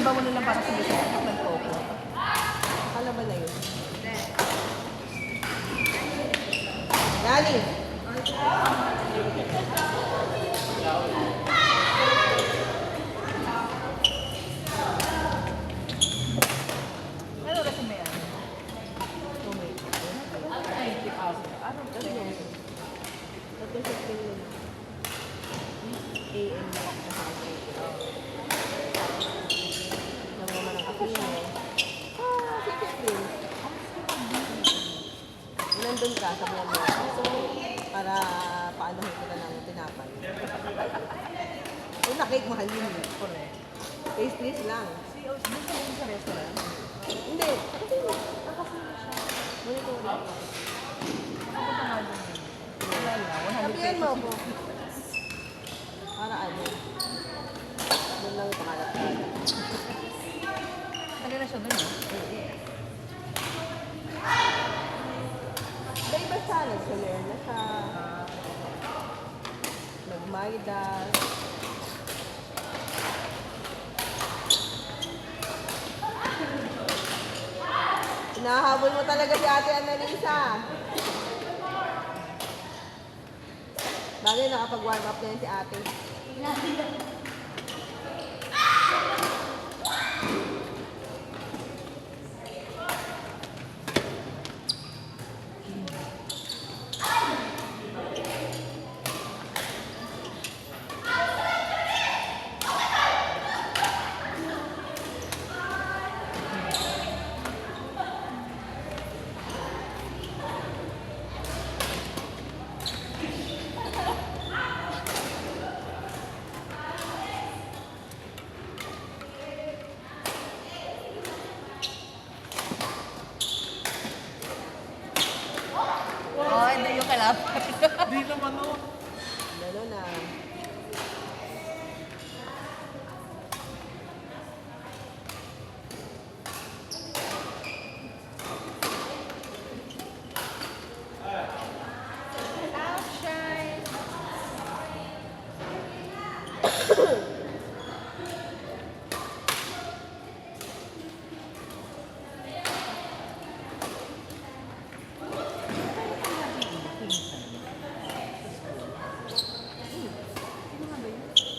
ba mo lang para sa bisa at nag-coco? Kalaban na yun. Dali! Ano kasi may ano? Ay, hindi pa. Ano ba yun? Ito sa tingin. AM na ako sa akin. Nangyaman ang kape niya. Sige din. Nandun ka, sabihan mo. So, para paanohin ko na lang yung tinapay. Kung na-cake, mahal yun. Correct. Pastries lang. Doon sa restaurant? Hindi. Kasi nakasama siya. Monitoring. Nakapunta nga doon. Wala lang, 100 Sabihan mo pesos. ako. Para ano? Doon lang yung pangalap-alap. Kanina siya doon, no? Iba siya. Nag-soler na siya. Nag-Midas. Hinahabol mo talaga si Ate Annalisa. Bagay nakapag-warm up na yan si Ate. Oh, hindi yung kalap. Di naman no. Lalo na.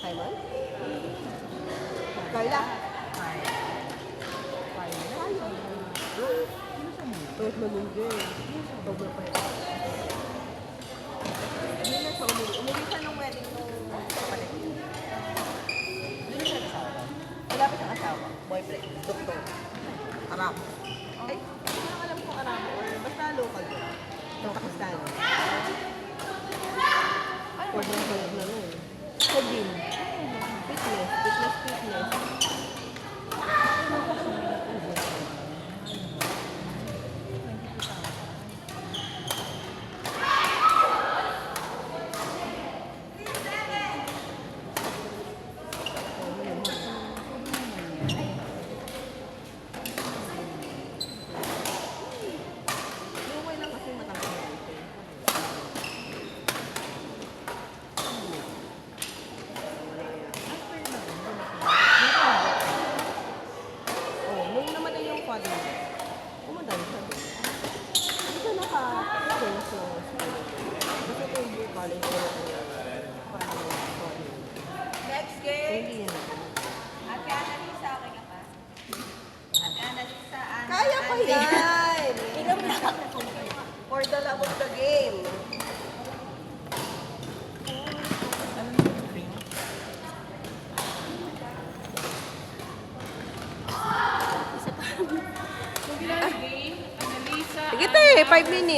Simon? Carla? Pwede malunggay. Sobra pa yun. Hindi na siya umuwi. Umuwi siya nung wedding nung kapalit niya. Doon siya asawa. Wala pa siyang asawa. Boyfriend. Doktor. Aram. Ay, hindi ko alam kung Aram or basta local ko. Ng Pakistan. Pwede na pala na nun. Sa gym. Fitness. Fitness. Luway lang kasi matangkad na ito. Oh, nung namatay yung father niya, umaday siya doon. Hindi siya naka-finish ng school. Kasi ito yung college na Next So, game. hindi niya na. Ate Annalisa, okay ka pa? Ate Annalisa, Kaya pa yan! For the love of the game. Sige te, 5 minutes.